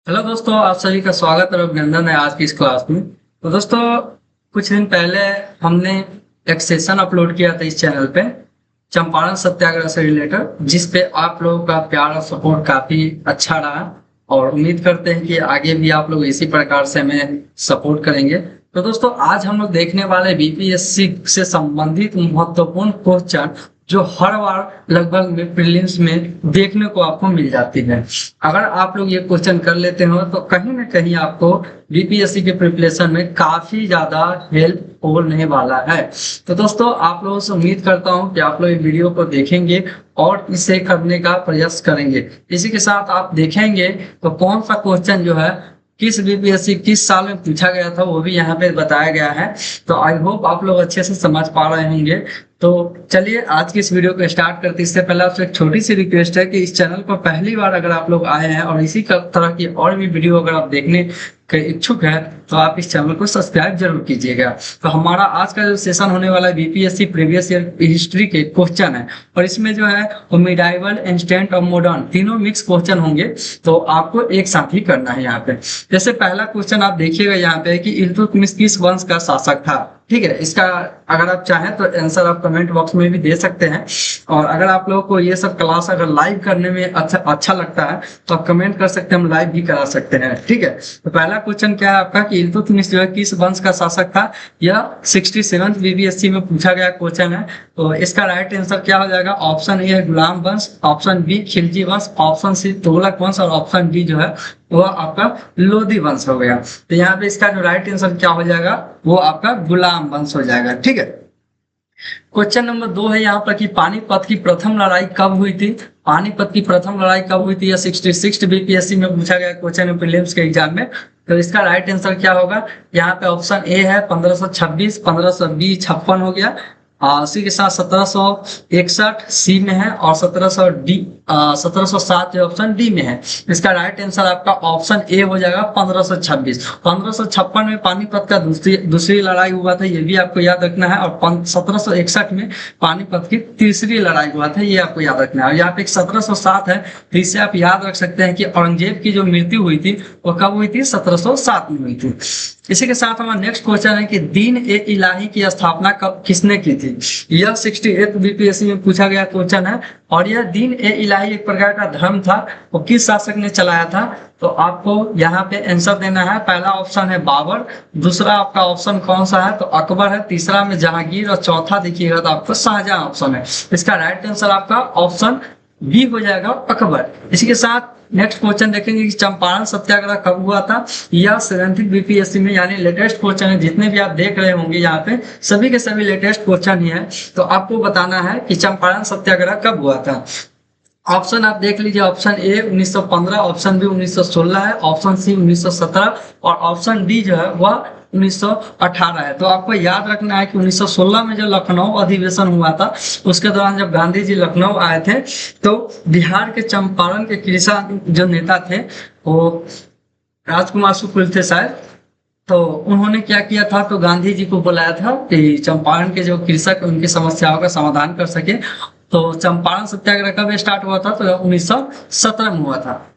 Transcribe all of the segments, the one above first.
Hello दोस्तों, आप सभी का स्वागत और अभिनंदन है आज की इस क्लास में। तो दोस्तों, कुछ दिन पहले हमने एक सेशन अपलोड किया था इस चैनल पे चंपारण सत्याग्रह से रिलेटेड, जिस पे आप लोगों का प्यार और सपोर्ट काफी अच्छा रहा और उम्मीद करते हैं कि आगे भी आप लोग इसी प्रकार से हमें सपोर्ट करेंगे। तो दोस्तों, आज हम लोग देखने वाले बीपीएससी से संबंधित महत्वपूर्ण क्वेश्चन जो हर बार लगभग में प्रीलिम्स में देखने को आपको मिल जाती है। अगर आप लोग ये क्वेश्चन कर लेते हो तो कहीं ना कहीं आपको बीपीएससी के प्रिपरेशन में काफी ज्यादा हेल्प होने वाला है। तो दोस्तों, आप लोगों से उम्मीद करता हूं कि आप लोग इस वीडियो को देखेंगे और इसे करने का प्रयास करेंगे। इसी के साथ आप देखेंगे तो कौन सा क्वेश्चन जो है किस बीपीएससी किस साल में पूछा गया था वो भी यहाँ पे बताया गया है। तो आई होप आप लोग अच्छे से समझ पा रहे होंगे। तो चलिए आज की इस वीडियो को स्टार्ट करते हैं। इससे पहले आपसे एक छोटी सी रिक्वेस्ट है कि इस चैनल पर पहली बार अगर आप लोग आए हैं और इसी तरह की और भी वीडियो अगर आप देखने के इच्छुक है तो आप इस चैनल को सब्सक्राइब जरूर कीजिएगा। तो हमारा आज का जो सेशन होने वाला है बीपीएससी प्रीवियस ईयर हिस्ट्री के क्वेश्चन है और इसमें जो है वो मिडाइवल, एंशिएंट और मॉडर्न तीनों मिक्स क्वेश्चन होंगे। तो आपको एक साथ ही करना है यहाँ पे। जैसे पहला क्वेश्चन आप देखिएगा यहाँ पे कि इल्तुतमिश किस वंश का शासक था। ठीक है, इसका अगर आप चाहें तो आंसर आप कमेंट बॉक्स में भी दे सकते हैं। और अगर आप लोगों को ये सब क्लास अगर लाइव करने में अच्छा लगता है तो आप कमेंट कर सकते हैं, हम लाइव भी करा सकते हैं। ठीक है, तो पहला क्वेश्चन क्या है आपका कि इल्तुतमिश जो है किस वंश का शासक था। यह 67 बीबीएससी में पूछा गया क्वेश्चन है। तो इसका राइट आंसर क्या हो जाएगा? ऑप्शन ए है गुलाम वंश, ऑप्शन बी खिलजी वंश, ऑप्शन सी तुगलक वंश और ऑप्शन डी जो है वो आपका लोधी वंश हो गया। तो यहाँ पे इसका जो राइट आंसर क्या हो जाएगा वो आपका गुलाम वंश हो जाएगा। ठीक है, क्वेश्चन नंबर 2 है यहाँ पर कि पानीपत की प्रथम लड़ाई कब हुई थी। पानीपत की प्रथम लड़ाई कब हुई थी? या 66 बीपीएससी में पूछा गया क्वेश्चन है प्रीलिम्स के एग्जाम में। तो इसका राइट आंसर क्या होगा? यहाँ पे ऑप्शन ए है 1526, 1520 56 हो गया। उसी के साथ 1761 सी में है और 1707 जो ऑप्शन डी में है। इसका राइट आंसर आपका ऑप्शन ए हो जाएगा 1526। 1556 में पानीपत का दूसरी लड़ाई हुआ था, ये भी आपको याद रखना है। और 1761 में पानीपत की तीसरी लड़ाई हुआ था, ये आपको याद रखना है। और यहाँ पे 1707 है, तो इससे आप याद रख सकते हैं कि औरंगजेब की जो मृत्यु हुई थी वो कब हुई थी? 1707 में हुई थी। इसी के साथ हमारा नेक्स्ट क्वेश्चन है कि दीन ए इलाही की स्थापना कब किसने की थी। यह 68 बीपीएससी में पूछा गया क्वेश्चन है और यह दीन ए इलाही एक प्रकार का धर्म था, वो किस शासक ने चलाया था। तो आपको यहाँ पे आंसर देना है। पहला ऑप्शन है बाबर, दूसरा आपका ऑप्शन कौन सा है? तो अकबर है, तीसरा में जहांगीर और चौथा देखिएगा तो आपको शाहजहां ऑप्शन है। इसका राइट आंसर आपका ऑप्शन बी हो जाएगा अकबर। इसी के साथ नेक्स्ट क्वेश्चन देखेंगे कि चंपारण सत्याग्रह कब हुआ था। यह 70 बीपीएससी में यानी लेटेस्ट क्वेश्चन है। जितने भी आप देख रहे होंगे यहाँ पे सभी के सभी लेटेस्ट क्वेश्चन ही है। तो आपको बताना है कि चंपारण सत्याग्रह कब हुआ था। ऑप्शन आप देख लीजिए, ऑप्शन ए 1915, ऑप्शन बी 1916 है, ऑप्शन सी 1917 और ऑप्शन डी जो है वह 1918 है। तो आपको याद रखना है कि 1916 में जो लखनऊ अधिवेशन हुआ था उसके दौरान जब गांधी जी लखनऊ आए थे तो बिहार के चंपारण के किसान जो नेता थे वो राजकुमार शुक्ल थे शायद। तो उन्होंने क्या किया था, तो गांधी जी को बुलाया था कि चंपारण के जो कृषक उनकी समस्याओं का समाधान कर सके। तो चंपारण सत्याग्रह कब स्टार्ट हुआ था? तो 1917 में हुआ था।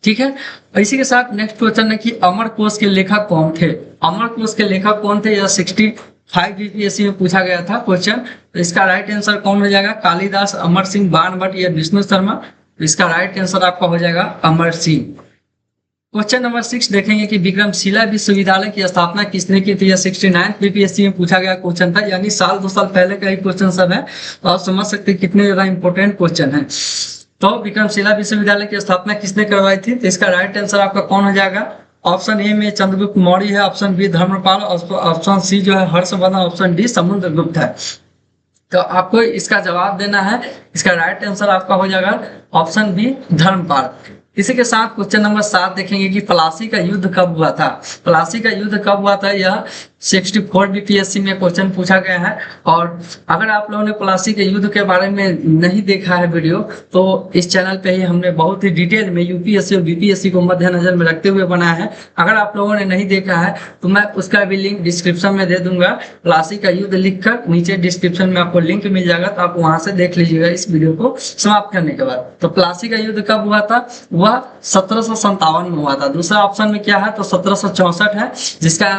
ठीक है, इसी के साथ नेक्स्ट क्वेश्चन है कि अमरकोश के लेखक कौन थे। अमरकोश के लेखक कौन थे? यह 65 बीपीएससी में पूछा गया था क्वेश्चन। तो इसका राइट आंसर कौन हो जाएगा? कालिदास, अमर सिंह, बाणभट्ट या विष्णु शर्मा। इसका राइट आंसर आपका हो जाएगा अमर सिंह। क्वेश्चन नंबर 6 देखेंगे कि विक्रमशिला विश्वविद्यालय की स्थापना किसने की थी। 69 बीपीएससी में पूछा गया क्वेश्चन था, यानी साल 2 साल पहले का ही क्वेश्चन सब है। तो आप समझ सकते हैं कितने ज्यादा इंपॉर्टेंट क्वेश्चन है। तो विक्रमशिला विश्वविद्यालय की स्थापना किसने करवाई थी? तो इसका राइट आंसर आपका कौन हो जाएगा? ऑप्शन ए में चंद्रगुप्त मौर्य है, option B Dharmapal, option C जो है हर्षवर्धन, ऑप्शन डी समुद्रगुप्त है। तो आपको इसका जवाब देना है। इसका राइट आंसर आपका हो जाएगा ऑप्शन बी धर्मपाल। इसी के साथ क्वेश्चन नंबर 7 देखेंगे कि प्लासी का युद्ध कब हुआ था। प्लासी का युद्ध कब हुआ था? यह 64 बीपीएससी में क्वेश्चन पूछा गया है। और अगर आप लोगों ने प्लासी के युद्ध के बारे में नहीं देखा है वीडियो, तो इस चैनल पे ही हमने बहुत ही डिटेल में यूपीएससी और बीपीएससी को मद्देनजर में रखते हुए बनाया है। अगर आप लोगों ने नहीं देखा है तो मैं उसका भी लिंक डिस्क्रिप्शन में दे दूंगा। प्लासी का युद्ध लिखकर नीचे डिस्क्रिप्शन में आपको लिंक मिल जाएगा, तो आप वहां से देख लीजिएगा इस वीडियो को समाप्त करने के बाद। तो प्लासी का युद्ध कब हुआ था? वह 1757 में हुआ था। दूसरा ऑप्शन में क्या है? तो 1764 है, जिसका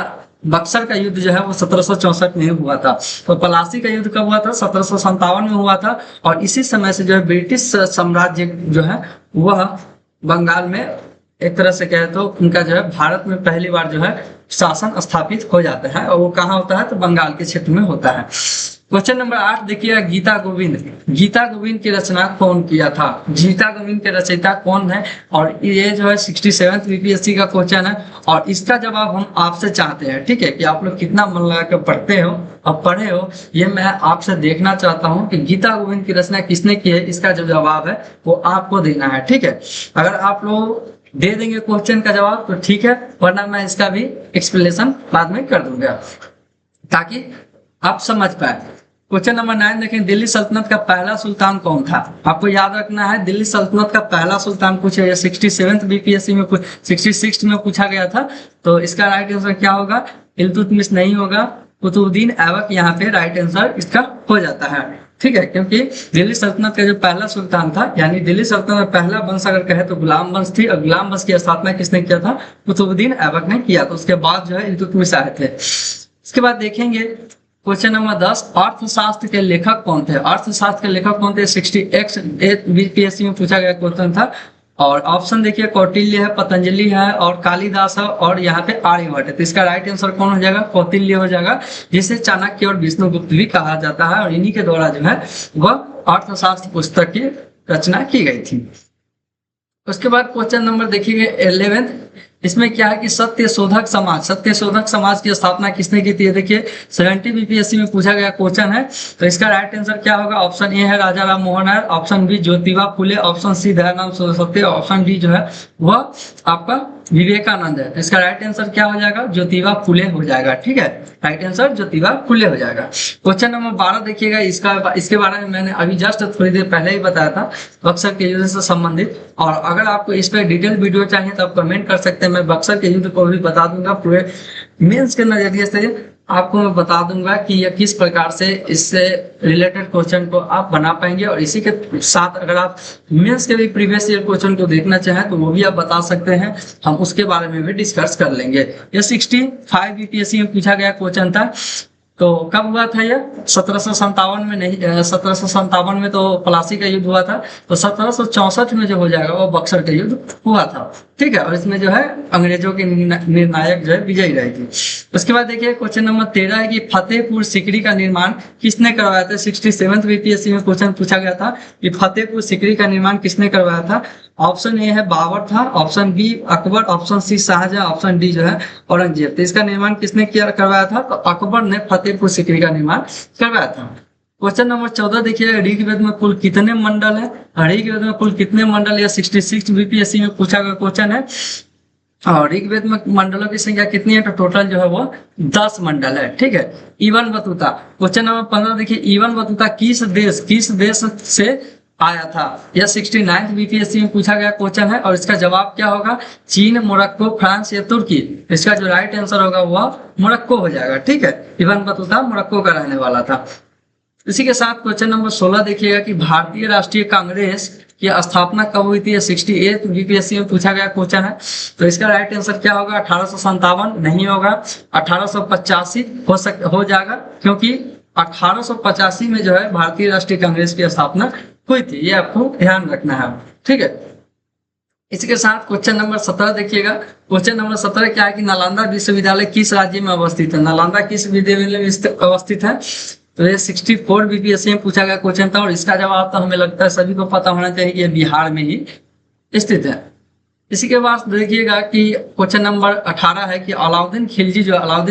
बक्सर का युद्ध जो है वो 1764 में हुआ था। तो प्लासी का युद्ध कब हुआ था? 1757 में हुआ था। और इसी समय से जो है ब्रिटिश साम्राज्य जो है वह बंगाल में एक तरह से कहे तो उनका जो है भारत में पहली बार जो है शासन स्थापित हो जाता है। और वो कहाँ होता है? तो बंगाल के क्षेत्र में होता है। क्वेश्चन नंबर 8 देखिएगा, गीता गोविंद। गीता गोविंद की रचना कौन किया था? गीता गोविंद के रचयिता कौन है? और ये जो है 67 बीपीएससी का क्वेश्चन है और इसका जवाब हम आपसे चाहते हैं, ठीक है, कि आप लोग कितना मन लगा कर पढ़ते हो और पढ़े हो, ये मैं आपसे देखना चाहता हूँ कि गीता गोविंद की रचना किसने की है। इसका जो जवाब है वो आपको देना है, ठीक है। अगर आप लोग दे देंगे क्वेश्चन का जवाब तो ठीक है, वरना मैं इसका भी एक्सप्लेनेशन बाद में कर दूंगा ताकि आप समझ पाए। क्वेश्चन नंबर 9 देखें, दिल्ली सल्तनत का पहला सुल्तान कौन था? आपको याद रखना है, दिल्ली सल्तनत का पहला सुल्तान पूछा गया 67 बीपीएससी में 66 में पूछा गया था। तो इसका राइट आंसर क्या होगा? इल्तुतमिश नहीं होगा, कुतुबुद्दीन ऐबक यहाँ पे राइट आंसर इसका हो जाता है, ठीक है। क्योंकि दिल्ली सल्तनत का जो पहला सुल्तान था, यानी दिल्ली सल्तनत का पहला वंश अगर कहे तो गुलाम वंश थी, और गुलाम वंश की स्थापना किसने किया था? कुतुबुद्दीन ऐबक ने किया। तो उसके बाद जो है इल्तुतमिश आए थे। इसके बाद देखेंगे क्वेश्चन नंबर 10, अर्थशास्त्र के लेखक कौन थे? अर्थशास्त्र के लेखक कौन थे? 68 बीपीएससी में पूछा गया क्वेश्चन था। और ऑप्शन देखिए, कौटिल्य है, पतंजलि है और कालिदास है और यहाँ पे आर्यभट्ट है। तो इसका राइट आंसर कौन हो जाएगा? कौटिल्य हो जाएगा, जिसे चाणक्य और विष्णुगुप्त भी कहा जाता है। और इन्हीं के द्वारा जो है वह अर्थशास्त्र पुस्तक की रचना की गई थी। उसके बाद क्वेश्चन नंबर देखिए 11, इसमें क्या है कि सत्य शोधक समाज की स्थापना किसने की थी? देखिए 70 बीपीएससी में पूछा गया क्वेश्चन है। तो इसका राइट आंसर क्या होगा? ऑप्शन ए है Raja Ram Mohan Roy, option B Jyotiba Phule, option C Dayanand Saraswati, option D जो है वह आपका विवेकानंद है। इसका राइट आंसर क्या हो जाएगा? ज्योतिबा फुले हो जाएगा, ठीक है। राइट आंसर ज्योतिबा फुले हो जाएगा। क्वेश्चन नंबर 12 देखिएगा, इसके बारे में मैंने अभी जस्ट थोड़ी देर पहले ही बताया था, बक्सर के युद्ध से संबंधित। और अगर आपको इस पर डिटेल वीडियो चाहिए तो आप कमेंट कर सकते हैं, मैं बक्सर के युद्ध को भी बता दूंगा। पूरे मेंस के नजरिए से आपको मैं बता दूंगा कि यह किस प्रकार से इससे रिलेटेड क्वेश्चन को आप बना पाएंगे। और इसी के साथ अगर आप मेंस के भी प्रीवियस ईयर क्वेश्चन को देखना चाहें तो वो भी आप बता सकते हैं, हम उसके बारे में भी डिस्कस कर लेंगे। ये 65 बीपीएससी में पूछा गया क्वेश्चन था। तो कब हुआ था ये? 1757 में नहीं, 1757 में तो प्लासी का युद्ध हुआ था। तो 1764 में जो हो जाएगा वो बक्सर का युद्ध हुआ था, ठीक है। और इसमें जो है अंग्रेजों के निर्णायक जो है विजयी रही थी। उसके बाद देखिए क्वेश्चन नंबर 13 है कि फतेहपुर सीकरी का निर्माण किसने करवाया था? 67 बीपीएससी में क्वेश्चन पूछा गया था कि फतेहपुर सीकरी का निर्माण किसने करवाया था। ऑप्शन ए है बाबर था, option B Akbar, option C Shahjahan, option D जो है औरंगजेब। तो इसका निर्माण किसने किया करवाया था? तो अकबर ने फतेहपुर सीकरी का निर्माण करवाया था। क्वेश्चन नंबर 14 देखिए, ऋग्वेद में कुल कितने मंडल है? ऋग्वेद में कुल कितने मंडल? या 66 बीपीएससी में पूछा गया क्वेश्चन है। और ऋग्वेद में मंडलों की संख्या कितनी है? तो टोटल जो है वो 10 मंडल है, ठीक है। इवन बतुता, क्वेश्चन नंबर 15 देखिए, इवन बतुता किस देश से आया था? यह 69 बीपीएससी में पूछा गया क्वेश्चन है। और इसका जवाब क्या होगा? चीन, मोरक्को, फ्रांस या तुर्की। इसका जो राइट आंसर होगा वह मोरक्को हो जाएगा, ठीक है। इवन बतूता मोरक्को का रहने वाला था। इसी के साथ क्वेश्चन नंबर 16 देखिएगा कि भारतीय राष्ट्रीय कांग्रेस की स्थापना कब हुई थी? 68 बीपीएससी में पूछा गया क्वेश्चन है। तो इसका राइट आंसर क्या होगा? 1857 नहीं होगा, 1885 हो जाएगा, क्योंकि 1885 में जो है भारतीय राष्ट्रीय कांग्रेस की स्थापना हुई थी। ये आपको ध्यान रखना है, ठीक है। इसके साथ क्वेश्चन नंबर 17 देखिएगा। क्वेश्चन नंबर 17 क्या है कि नालंदा विश्वविद्यालय किस राज्य में अवस्थित है? नालंदा किस विश्वविद्यालय में अवस्थित है? तो ये 64 बीपीएससी में पूछा गया क्वेश्चन था। और इसका जवाब तो हमें लगता है सभी को पता होना चाहिए कि ये बिहार में ही स्थित है। इसी के बाद देखिएगा कि क्वेश्चन नंबर 18 है कि अलाउद्दीन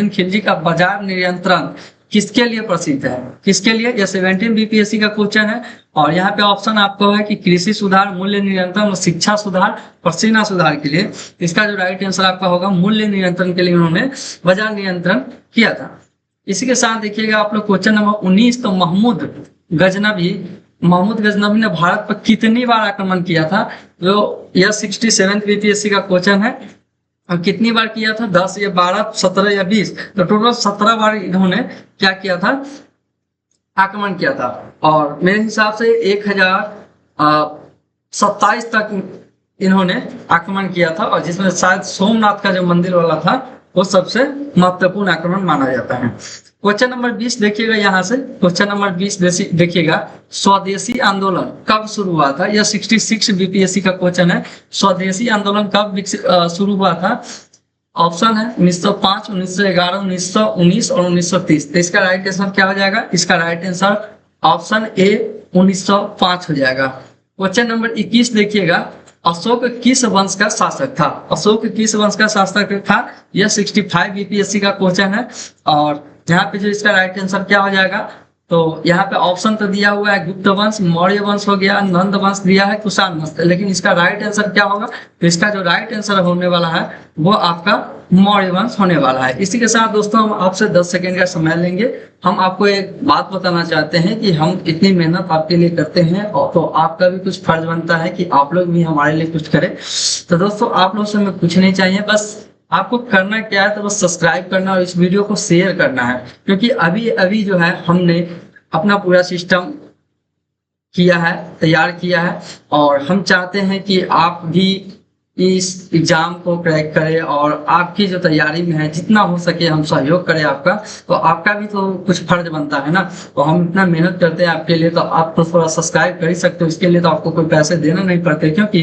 खिलजी का बाजार नियंत्रण किसके लिए प्रसिद्ध है, किसके लिए? यह 17 बीपीएससी का क्वेश्चन है। और यहाँ पे ऑप्शन आपको है कि कृषि सुधार, मूल्य नियंत्रण और शिक्षा सुधार, पसीना सुधार के लिए। इसका जो राइट आंसर आपका होगा मूल्य नियंत्रण के लिए उन्होंने बाजार नियंत्रण किया था। इसी के साथ देखिएगा आप लोग क्वेश्चन नंबर 19, तो महमूद गजनवी ने भारत पर कितनी बार आक्रमण किया था? जो यह 67 बीपीएससी का क्वेश्चन है। और कितनी बार किया था? 10 या 12, 17 या 20, तो टोटल 17 बार इन्होंने क्या किया था? आक्रमण किया था। और मेरे हिसाब से 1027 तक इन्होंने आक्रमण किया था, और जिसमें शायद सोमनाथ का जो मंदिर वाला था वो सबसे महत्वपूर्ण आक्रमण माना जाता है। क्वेश्चन नंबर 20 देखिएगा, यहाँ से क्वेश्चन नंबर 20 देखिएगा, स्वदेशी आंदोलन कब शुरू हुआ था? यह 66 बीपीएससी का क्वेश्चन है। स्वदेशी आंदोलन कब शुरू हुआ था? ऑप्शन है 1905, 1911, 1919 और 1930। तो इसका राइट आंसर क्या हो जाएगा? इसका राइट आंसर ऑप्शन ए 1905 हो जाएगा। क्वेश्चन नंबर 21 देखिएगा, अशोक किस वंश का शासक था? अशोक किस वंश का शासक था? यह 65 बीपीएससी का क्वेश्चन है। और यहाँ पे जो इसका राइट आंसर क्या हो जाएगा, तो यहाँ पे ऑप्शन तो दिया हुआ है गुप्त वंश, मौर्य वंश हो गया, नंद वंश दिया है, कुषाण वंश, लेकिन इसका राइट आंसर क्या होगा? तो इसका जो राइट आंसर होने वाला है वो आपका मौर्य वंश होने वाला है। इसी के साथ दोस्तों हम आपसे 10 सेकेंड का समय लेंगे। हम आपको एक बात बताना चाहते हैं कि हम इतनी मेहनत आपके लिए करते हैं, और तो आपका भी कुछ फर्ज बनता है कि आप लोग भी हमारे लिए कुछ करें। तो दोस्तों आप लोग से हमें कुछ नहीं चाहिए, बस आपको करना क्या है, तो बस सब्सक्राइब करना और इस वीडियो को शेयर करना है। क्योंकि अभी जो है हमने अपना पूरा सिस्टम किया है, तैयार किया है, और हम चाहते हैं कि आप भी इस एग्जाम को क्रैक करें, और आपकी जो तैयारी में है जितना हो सके हम सहयोग करें आपका। तो आपका भी तो कुछ फर्ज बनता है ना, तो हम इतना मेहनत करते हैं आपके लिए, तो आप तो थोड़ा सब्सक्राइब कर ही सकते हो। इसके लिए तो आपको कोई पैसे देना नहीं पड़ते, क्योंकि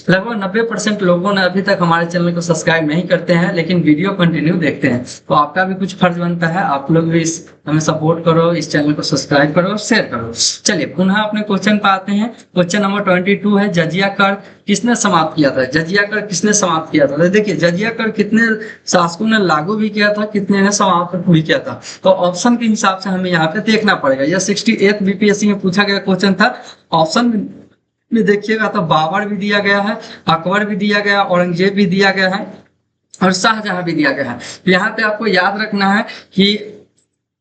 लगभग 90% लोगों ने अभी तक हमारे चैनल को सब्सक्राइब नहीं करते हैं, लेकिन वीडियो कंटिन्यू देखते हैं। तो आपका भी कुछ फर्ज बनता है, आप लोग भी हमें सपोर्ट करो, इस चैनल को सब्सक्राइब करो और शेयर करो। चलिए पुनः अपने क्वेश्चन पे आते हैं। क्वेश्चन नंबर 22 है, जजिया कर किसने समाप्त किया था? जजिया कर किसने समाप्त किया था? तो देखिए जजिया कर कितने शासकों ने लागू भी किया था, कितने ने समाप्त भी किया था। तो ऑप्शन के हिसाब से हमें यहाँ पे देखना पड़ेगा। यह 68 बीपीएससी में पूछा गया क्वेश्चन था। ऑप्शन में देखिएगा तो बाबर भी दिया गया है, अकबर भी दिया गया, औरंगजेब भी दिया गया है, और शाहजहां भी दिया गया है। तो यहाँ पे आपको याद रखना है कि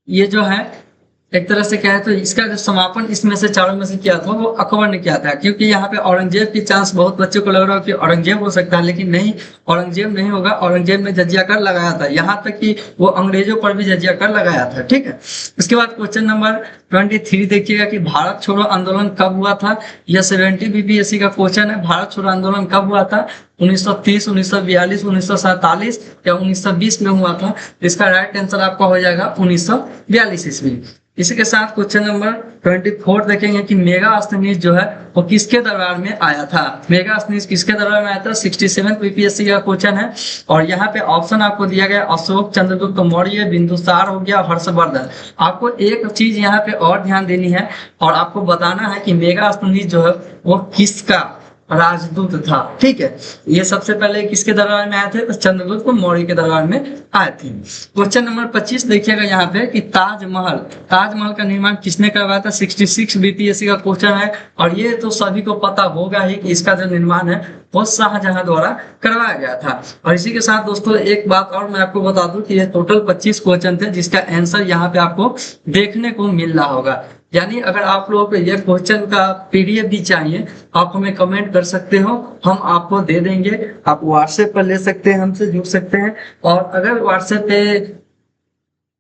ये जो है एक तरह से क्या है, तो इसका जो समापन इसमें से चारों में से किया था वो अकबर ने किया था। क्योंकि यहाँ पे औरंगजेब की चांस बहुत बच्चों को लग रहा है कि औरंगजेब हो सकता है, लेकिन नहीं, औरंगजेब नहीं होगा। औरंगजेब ने जजिया कर लगाया था, यहाँ तक कि वो अंग्रेजों पर भी जजिया कर लगाया था। ठीक है, उसके बाद क्वेश्चन नंबर 23 देखिएगा कि भारत छोड़ो आंदोलन कब हुआ था? यह 70 बीपीएससी का क्वेश्चन है। भारत छोड़ो आंदोलन कब हुआ था? 1930, 1942, 1947 या 1920 में हुआ था। इसका राइट आंसर आपका हो जाएगा 1942 ईस्वी। इसी के साथ क्वेश्चन नंबर 24 देखेंगे कि मेगास्थनीज जो है वो किसके दरबार में आया था? मेगास्थनीज किसके दरबार में आया था? 67 बीपीएससी का क्वेश्चन है। और यहाँ पे ऑप्शन आपको दिया गया अशोक, चंद्रगुप्त मौर्य, बिंदुसार हो गया, हर्षवर्धन। आपको एक चीज यहाँ पे और ध्यान देनी है, और आपको बताना है कि मेगास्थनीज जो है वो किसका राजदूत था। ठीक है, ये सबसे पहले किसके दरबार में आए थे? तो चंद्रगुप्त मौर्य के दरबार में आए थे। क्वेश्चन नंबर 25 देखिएगा यहाँ पे कि ताजमहल का निर्माण किसने करवाया था? 66 बीपीएससी का क्वेश्चन है। और ये तो सभी को पता होगा ही कि इसका जो निर्माण है वो शाहजहां द्वारा करवाया गया था। और इसी के साथ दोस्तों एक बात और मैं आपको बता दूं कि ये टोटल 25 क्वेश्चन थे, जिसका आंसर यहाँ पे आपको देखने को मिल रहा होगा। यानी अगर आप लोगों को ये क्वेश्चन का पीडीएफ भी चाहिए, आप हमें कमेंट कर सकते हो, हम आपको दे देंगे। आप व्हाट्सएप पर ले सकते हैं, हमसे जुड़ सकते हैं। और अगर व्हाट्सएप पे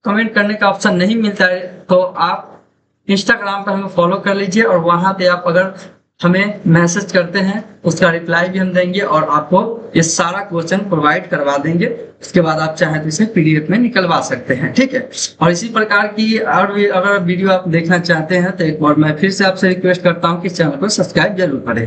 कमेंट करने का ऑप्शन नहीं मिलता है तो आप इंस्टाग्राम पर हमें फॉलो कर लीजिए, और वहां पे आप अगर हमें मैसेज करते हैं उसका रिप्लाई भी हम देंगे, और आपको ये सारा क्वेश्चन प्रोवाइड करवा देंगे। उसके बाद आप चाहें तो इसे पीडीएफ में निकलवा सकते हैं। ठीक है, और इसी प्रकार की और भी अगर वीडियो आप देखना चाहते हैं तो एक बार मैं फिर से आपसे रिक्वेस्ट करता हूँ कि चैनल को सब्सक्राइब जरूर करें।